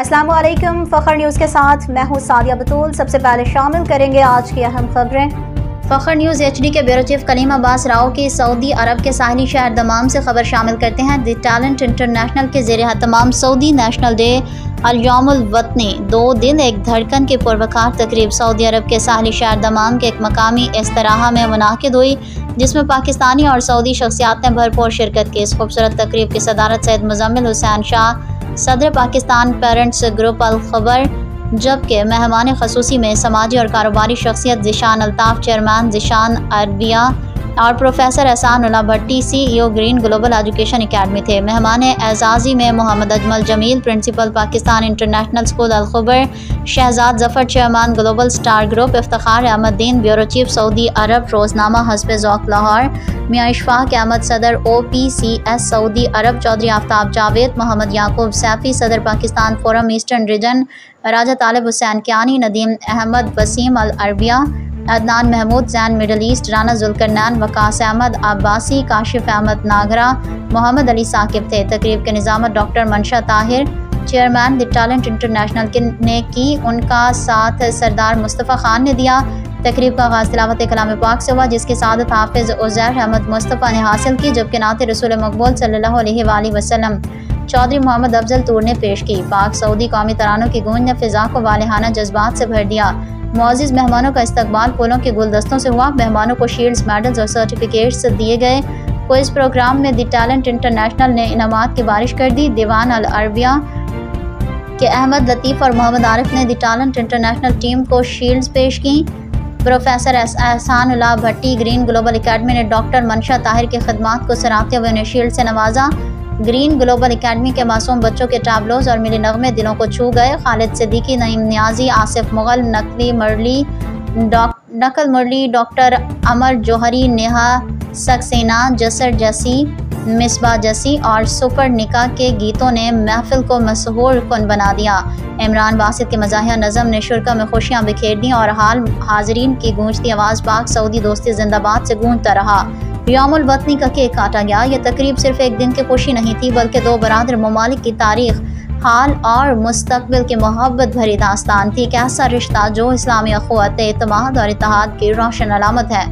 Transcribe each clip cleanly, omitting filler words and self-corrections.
السلام علیکم، فخر نیوز کے ساتھ میں ہوں سعدیہ بطول۔ سب سے پہلے شامل کریں گے آج کی اہم خبریں۔ فخر نیوز HD کے بیورو چیف کلیم عباس راؤ کی سعودی عرب کے ساحلی شہر دمام سے خبر شامل کرتے ہیں۔ دی ٹیلنٹ انٹرنیشنل کے زیر اہتمام سعودی نیشنل ڈے الیوم الوطنی 2 دن ایک دھڑکن کی پروقار تقریب سعودی عرب کے ساحلی شہر دمام کے ایک مقامی استراحہ میں منعقد ہوئی، جس میں پاکستانی اور سعودی شخصیات نے بھرپور شرکت کی۔ اس خوبصورت تقریب کی صدارت سید مزمل حسین شاہ، صدر پاکستان پیرنٹس گروپ الخبر، جبکہ مہمان خصوصی میں سماجی اور کاروباری شخصیت ذیشان الطاف، چیئرمین ذیشان عربیہ، اور professor Ehsan Ullah Bhatti, CEO green global education academy تھے۔ مہمان اعزازی میں Muhammad Ajmal Jamil, principal Pakistan international school Al Khobar, Shahzad Zafar, chairman global star group, Iftikhar Ahmed Din, bureau chief Saudi Arab روزنامہ حسب ذوق لاہور، میاں اشفاق احمد، صدر OPCS سعودی عرب، چودھری آفتاب جاوید، محمد یعقوب سیفی، صدر پاکستان فورم ایسٹرن ریجن، راجہ طالب حسین کیانی، ندیم احمد وسیم العربیہ، عدنان محمود، زین مڈل ایسٹ، رانا ذوالقرنین، وقاص احمد عباسی، کاشف احمد ناگرہ، محمد علی ثاقب تھے۔ تقریب کی نظامت ڈاکٹر منشا طاہر، چیئرمین دی ٹیلنٹ انٹرنیشنل نے کی، ان کا ساتھ سردار مصطفیٰ خان نے دیا۔ تقریب کا آغاز تلاوت کلام پاک سے ہوا، جس کی سعادت حافظ عزیر احمد مصطفیٰ نے حاصل کی، جبکہ نعت رسول مقبول صلی اللہ علیہ وآلہ وسلم چودھری محمد افضل طور نے پیش کی۔ پاک سعودی قومی ترانوں کی گونج نے فضا کو والہانہ جذبات سے بھر دیا۔ معزز مہمانوں کا استقبال پھولوں کے گلدستوں سے ہوا۔ مہمانوں کو شیلڈز، میڈلز اور سرٹیفکیٹس دیے گئے۔ کوئز پروگرام میں دی ٹیلنٹ انٹرنیشنل نے انعامات کی بارش کر دی۔ دیوان العربیہ کے احمد لطیف اور محمد عارف نے دی ٹیلنٹ انٹرنیشنل ٹیم کو شیلڈز پیش کیں۔ پروفیسر احسان اللہ بھٹی، گرین گلوبل اکیڈمی نے ڈاکٹر منشا طاہر کی خدمات کو سراہتے ہوئے انہیں شیلڈ سے نوازا۔ گرین گلوبل اکیڈمی کے معصوم بچوں کے ٹیبلوز اور ملی نغمے دلوں کو چھو گئے۔ خالد صدیقی، نعیم نیازی، آصف مغل، نقل مرلی، ڈاکٹر عمر جوہری، نیہا سکسینہ، جسر جسی، مصباح جسی اور سپر نکا کے گیتوں نے محفل کو مسحور کن بنا دیا۔ عمران باسط کے مزاحیہ نظم نے شرکا میں خوشیاں بکھیر دیں اور حاضرین کی گونجتی آواز پاک سعودی دوستی زندہ باد سے گونجتا رہا۔ یوم الوطنی کا کیک کاٹا گیا۔ یہ تقریب صرف ایک دن کی خوشی نہیں تھی، بلکہ دو برادر ممالک کی تاریخ، حال اور مستقبل کی محبت بھری داستان تھی۔ ایک ایسا رشتہ جو اسلامی اخوت، اعتماد اور اتحاد کی روشن علامت ہے۔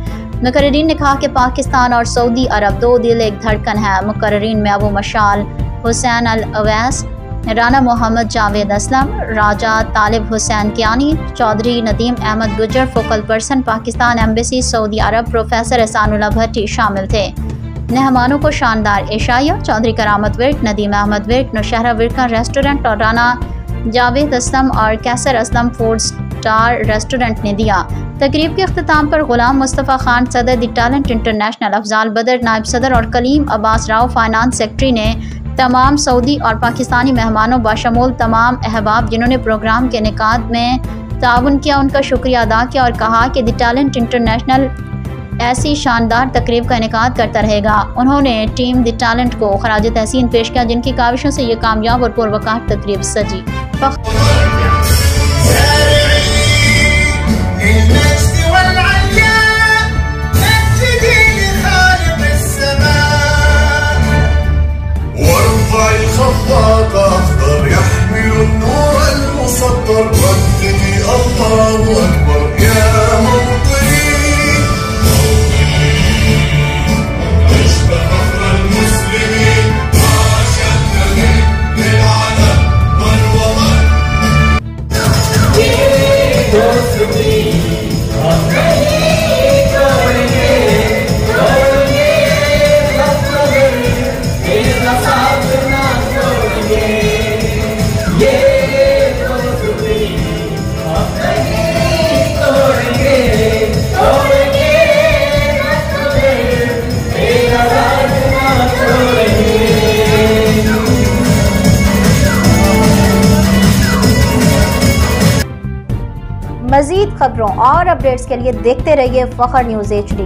مقررین نے کہا کہ پاکستان اور سعودی عرب 2 دل ایک دھڑکن ہے۔ مقررین میں ابو مشعل حسین الاویس، رانا محمد جاوید اسلم، راجہ طالب حسین کیانی، چودھری ندیم احمد گجر، فوکل پرسن پاکستان ایمبیسی سعودی عرب پروفیسر احسان اللہ بھٹی شامل تھے۔ مہمانوں کو شاندار عشائیہ چودھری کرامت ورک، ندیم احمد ورک، نوشہرہ ورکا ریسٹورنٹ اور رانا جاوید اسلم اور کیسر اسلم فوڈ سٹار ریسٹورنٹ نے دیا۔ تقریب کے اختتام پر غلام مصطفیٰ خان، صدر دی ٹیلنٹ انٹرنیشنل، افضال بدر نائب صدر اور کلیم عباس راؤ فائنانس سیکرٹری نے تمام سعودی اور پاکستانی مہمانوں بشمول تمام احباب جنہوں نے پروگرام کے انعقاد میں تعاون کیا، ان کا شکریہ ادا کیا اور کہا کہ دی ٹیلنٹ انٹرنیشنل ایسی شاندار تقریب کا انعقاد کرتا رہے گا۔ انہوں نے ٹیم دی ٹیلنٹ کو خراج تحسین پیش کیا، جن کی کاوشوں سے یہ کامیاب اور پروقار تقریب سجی۔ الخطاط أخضر يحمل النور المسطر رددي الله أكبر يا موطني عشت فخر المسلمين عاش النبي للعالم والوطن مزید خبروں اور اپڈیٹس کے لیے دیکھتے رہیے فخر نیوز HD۔